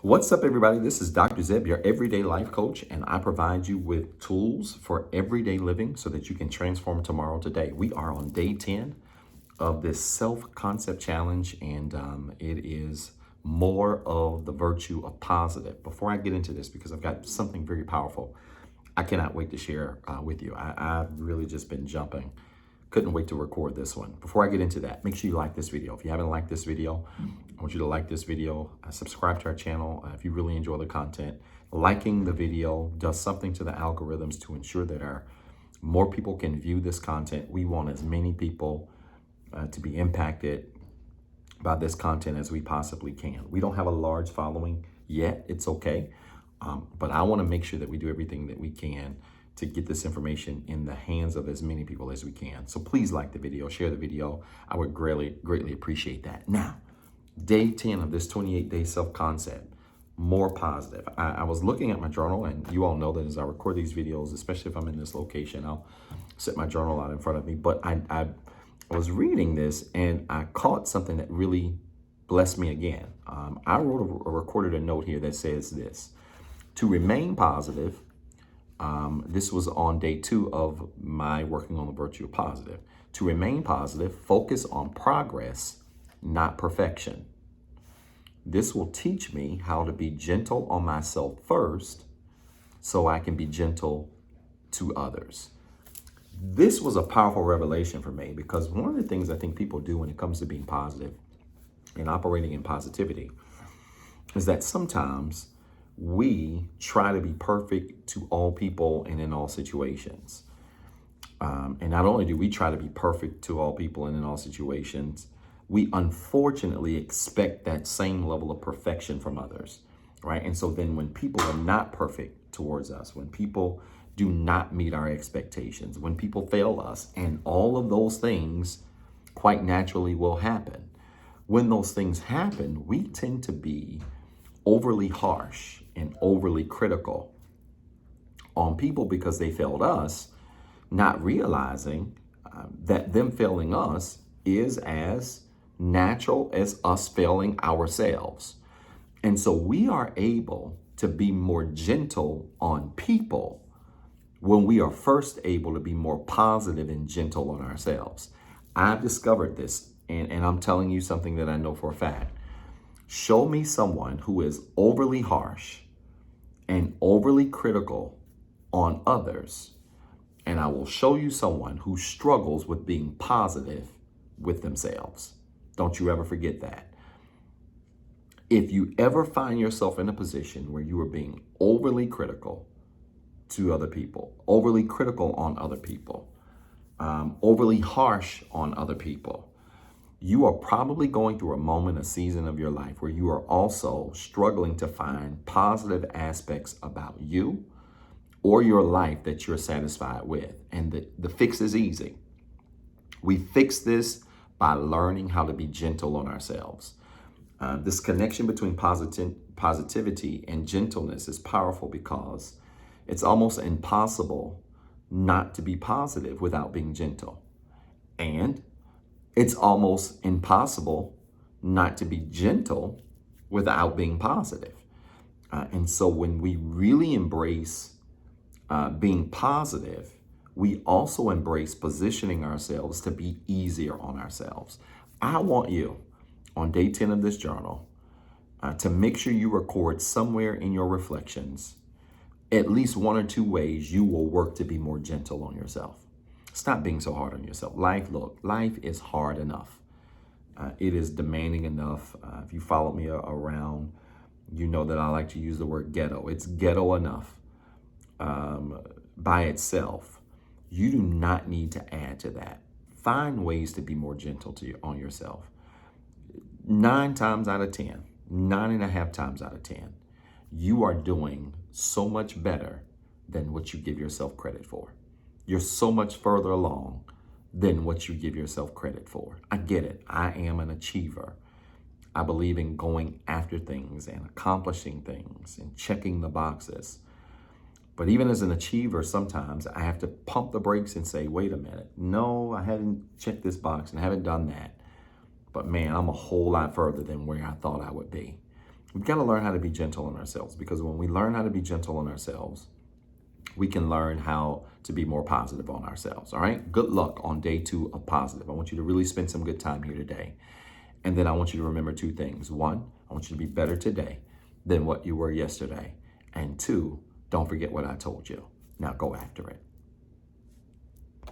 What's up, everybody? This is Dr. Zeb, your everyday life coach, and I provide you with tools for everyday living so that you can transform tomorrow today. We are on day 10 of this self-concept challenge, and it is more of the virtue of positive. Before I get into this, because I've got something very powerful I cannot wait to share with you. I've really just been jumping. Couldn't wait to record this one. Before I get into that, make sure you like this video. If you haven't liked this video, I want you to like this video, subscribe to our channel if you really enjoy the content. Liking the video does something to the algorithms to ensure that more people can view this content. We want as many people to be impacted by this content as we possibly can. We don't have a large following yet. It's okay. But I want to make sure that we do everything that we can to get this information in the hands of as many people as we can. So please like the video, share the video. I would greatly appreciate that. Now, day 10 of this 28-day self-concept, more positive. I was looking at my journal, and you all know that as I record these videos, especially if I'm in this location, I'll set my journal out in front of me. But I was reading this, and I caught something that really blessed me again. I recorded a note here that says this: to remain positive. This was on day 2 of my working on the virtue of positive. To remain positive, focus on progress, not perfection. This will teach me how to be gentle on myself first so I can be gentle to others. This was a powerful revelation for me, because one of the things I think people do when it comes to being positive and operating in positivity is that sometimes we try to be perfect to all people and in all situations. And not only do we try to be perfect to all people and in all situations, we unfortunately expect that same level of perfection from others, right? And so then when people are not perfect towards us, when people do not meet our expectations, when people fail us, and all of those things quite naturally will happen. When those things happen, we tend to be overly harsh and overly critical on people because they failed us, not realizing that them failing us is as natural as us failing ourselves. And so we are able to be more gentle on people when we are first able to be more positive and gentle on ourselves. I've discovered this, and I'm telling you something that I know for a fact. Show me someone who is overly harsh and overly critical on others, and I will show you someone who struggles with being positive with themselves. Don't you ever forget that. If you ever find yourself in a position where you are being overly critical to other people, overly critical on other people, overly harsh on other people, you are probably going through a moment, a season of your life where you are also struggling to find positive aspects about you or your life that you're satisfied with. And the fix is easy. We fix this by learning how to be gentle on ourselves. This connection between positivity and gentleness is powerful because it's almost impossible not to be positive without being gentle. And it's almost impossible not to be gentle without being positive. And so when we really embrace being positive, we also embrace positioning ourselves to be easier on ourselves. I want you, on day 10 of this journal, to make sure you record somewhere in your reflections at least 1 or 2 ways you will work to be more gentle on yourself. Stop being so hard on yourself. Life is hard enough. It is demanding enough. If you follow me around, you know that I like to use the word ghetto. It's ghetto enough by itself. You do not need to add to that. Find ways to be more gentle on yourself. 9 times out of 10, 9.5 times out of 10, you are doing so much better than what you give yourself credit for. You're so much further along than what you give yourself credit for. I get it. I am an achiever. I believe in going after things and accomplishing things and checking the boxes. But even as an achiever, sometimes I have to pump the brakes and say, wait a minute. No, I haven't checked this box and I haven't done that. But man, I'm a whole lot further than where I thought I would be. We've got to learn how to be gentle on ourselves, because when we learn how to be gentle on ourselves, we can learn how to be more positive on ourselves. All right. Good luck on day 2 of positive. I want you to really spend some good time here today. And then I want you to remember 2 things. 1, I want you to be better today than what you were yesterday. And 2, don't forget what I told you. Now go after it.